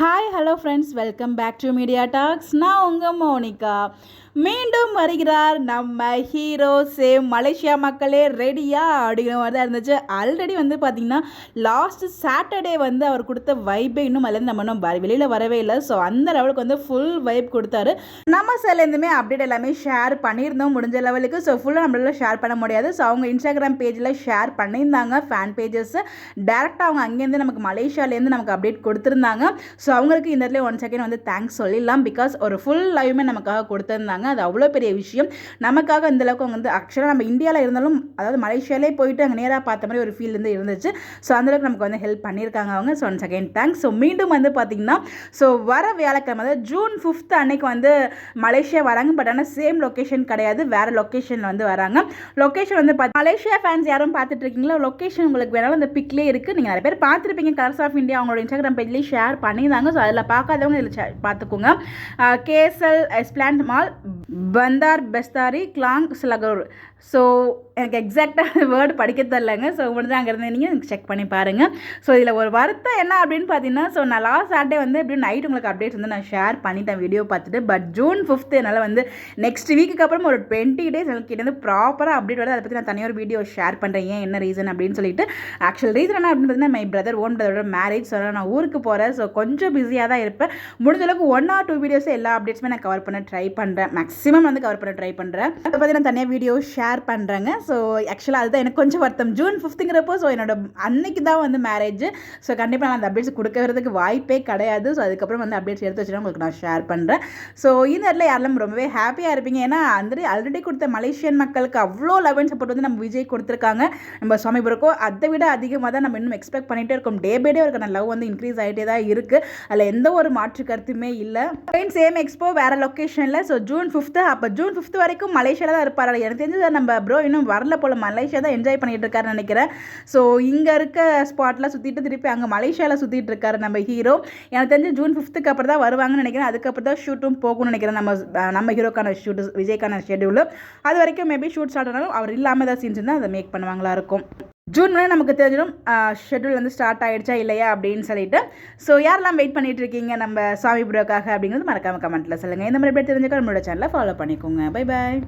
Hi hello friends, welcome back to Media Talks. நான் உங்கள் Monica. மீண்டும் வருகிறார் நம்ம ஹீரோ. சேம் மலேசியா மக்களே ரெடியா அப்படிங்கிற மாதிரி தான் இருந்துச்சு. ஆல்ரெடி பார்த்திங்கன்னா லாஸ்ட் சாட்டர்டே அவர் கொடுத்த வைப்பை இன்னும் அதுலேருந்து நம்ம இன்னும் வெளியில் வரவே இல்லை. ஸோ அந்த லெவலுக்கு ஃபுல் வைப் கொடுத்தாரு. நம்ம சைட்லேருந்துமே அப்டேட் எல்லாமே ஷேர் பண்ணியிருந்தோம் முடிஞ்ச லெவலுக்கு. ஸோ ஃபுல்லாக நம்மளால ஷேர் பண்ண முடியாது. ஸோ அவங்க இன்ஸ்டாகிராம் பேஜில் ஷேர் பண்ணியிருந்தாங்க ஃபேன் பேஜஸ். டேரெக்டாக அவங்க அங்கேருந்து நமக்கு மலேசியாலேருந்து நமக்கு அப்டேட் கொடுத்துருந்தாங்க. ஸோ அவங்களுக்கு இந்த இடத்துல 1 செகண்ட் தேங்க்ஸ் சொல்லிடலாம். பிகாஸ் ஒரு ஃபுல் லைவுமே நமக்காக கொடுத்துருந்தாங்க. அது அவ்வளோ பெரிய விஷயம். நமக்காக இந்த அளவுக்கு அவங்க ஆக்சுவலாக நம்ம இந்தியாவில் இருந்தாலும் அதாவது மலேசியாலே போயிட்டு அங்கே நேராக பார்த்த மாதிரி ஒரு ஃபீல் இருந்துச்சு. ஸோ அந்தளவுக்கு நமக்கு ஹெல்ப் பண்ணியிருக்காங்க அவங்க. So 1 second thanks. ஸோ மீண்டும் பார்த்திங்கன்னா ஸோ வர வியாழக்கிழமை அதாவது ஜூன் 5th அன்னைக்கு மலேசியா வராங்க. பட் ஆனால் சேம் லொக்கேஷன் கிடையாது, வேறு லொக்கேஷனில் வராங்க. லொக்கேஷன் மலேசியா ஃபேன்ஸ் யாரும் பார்த்துட்டு இருக்கீங்களா? லொக்கேஷன் உங்களுக்கு வேணாலும் அந்த பிக்லேயே இருக்குது. நீங்கள் நிறைய பேர் பார்த்துருப்பீங்க. கலர்ஸ் ஆஃப் இந்தியா அவங்களோட இன்ஸ்டாகிராம் பேஜ்லேயே ஷேர் பண்ணியிருந்தாங்க. ஸோ அதில் பார்க்காதவங்க இதில் பார்த்துக்கோங்க. KSL எஸ்பிளான்ட் mall, பந்தார் பெஸ்தாரி, கிளாங் ஸ்லகூர். ஸோ எனக்கு எக்ஸாக்டாக வேர்டு படிக்க தரலைங்க. ஸோ முடிஞ்சு அங்கேருந்து நீங்கள் செக் பண்ணி பாருங்கள். ஸோ இதில் ஒரு வருத்தம் என்ன அப்படின்னு பார்த்தீங்கன்னா, ஸோ நான் லாஸ்ட் சாட்டர்டே எப்படி நைட் உங்களுக்கு அப்டேட்ஸ் நான் ஷேர் பண்ணிட்டேன் வீடியோ பார்த்துட்டு. பட் ஜூன் 5th என்னால் நெக்ஸ்ட் வீக்குக்கு அப்புறம் ஒரு 20 days எனக்கு ப்ராப்பராக அப்டேட் வருது. அதை பற்றி நான் தனியாக ஒரு வீடியோ ஷேர் பண்ணுறேன். ஏன் என்ன ரீசன் அப்படின்னு சொல்லிட்டு. ஆக்சுவல் ரீசன் என்ன அப்படின்னு பார்த்தீங்கன்னா, மை பிரதர் ஓன் பிரதரோட மேரேஜ். ஸோ நான் ஊருக்கு போகிறேன். ஸோ கொஞ்சம் பிஸியாக தான் இருப்பேன். முடிஞ்ச அளவுக்கு 1 or 2 வீடியோஸ் எல்லா அப்டேட்ஸுமே நான் கவர் பண்ண ட்ரை பண்ணுறேன். மேக்ஸிமம் கவர் பண்ண ட்ரை பண்ணுறேன். அதை பற்றி நான் தனியாக வீடியோ ஷேர் பண்ணுறேங்க. ஸோ ஆக்சுவலாக அதுதான் எனக்கு கொஞ்சம் வருத்தம். ஜூன் 5ங்கிறப்போ ஸோ என்னோட அன்னைக்கு தான் மேரேஜ். ஸோ கண்டிப்பாக நான் அந்த அப்டேட்ஸ் கொடுக்கறதுக்கு வாய்ப்பே கிடையாது. ஸோ அதுக்கப்புறம் அப்டேட்ஸ் எடுத்து வச்சுட்டு உங்களுக்கு நான் ஷேர் பண்ணுறேன். ஸோ இந்த இடத்துல யாரெல்லாம் ரொம்பவே ஹாப்பியாக இருப்பீங்க. ஏன்னா ஆல்ரெடி கொடுத்த மலேசியன் மக்களுக்கு அவ்வளோ லவ் அண்ட் சப்போர்ட் நம்ம விஜய் கொடுத்துருக்காங்க. நம்ம சுவாமி புரக்கோ அதை விட அதிகமாக தான் நம்ம இன்னும் எக்ஸ்பெக்ட் பண்ணிகிட்டே இருக்கோம். டே பை டே இருக்க லவ் இன்க்ரீஸ் ஆகிட்டே தான் இருக்குது. அதில் எந்த ஒரு மாற்று கருத்துமே இல்லை. சேம் எக்ஸ்போ வேறு லொக்கேஷனில். ஸோ ஜூன் 5th அப்போ ஜூன் 5th வரைக்கும் மலேசியாவில் தான் இருப்பார். எனக்கு தெரிஞ்சது நம்ம ப்ரோ இன்னும் வரல போல், மலேசியா தான் என்ஜாய் பண்ணிட்டு இருக்காருன்னு நினைக்கிறேன். ஸோ இங்கே இருக்க ஸ்பாட்டில் சுற்றிட்டு திருப்பி அங்கே மலேசியாவில் சுற்றிட்டு இருக்காரு நம்ம ஹீரோ. எனக்கு தெரிஞ்சு ஜூன் 5th அப்புறம் தான் வருவாங்கன்னு நினைக்கிறேன். அதுக்கப்புறம் தான் ஷூட்டும் போகணும்னு நினைக்கிறேன். நம்ம ஹீரோக்கான ஷூட், விஜய்க்கான ஷெட்யூல். அது வரைக்கும் மேபி ஷூட் ஸ்டார்ட் ஆனாலும் அவர் இல்லாமல் தான் சீன்ஸ் இருந்தால் அதை மேக் பண்ணுவாங்களா இருக்கும். ஜூன் நமக்கு தெரிஞ்சிடும் ஷெட்யூல் ஸ்டார்ட் ஆகிடுச்சா இல்லையா அப்படின்னு சொல்லிட்டு. ஸோ யாரெல்லாம் வெயிட் பண்ணிட்டு இருக்கீங்க நம்ம சாமி ப்ரோக்காக அப்படிங்கிறது மறக்காமல் கமெண்ட்டில் சொல்லுங்கள். இந்த மாதிரி எப்படி தெரிஞ்சுக்க நம்மளோட சேனலை ஃபாலோ பண்ணிக்கோங்க. Bye bye.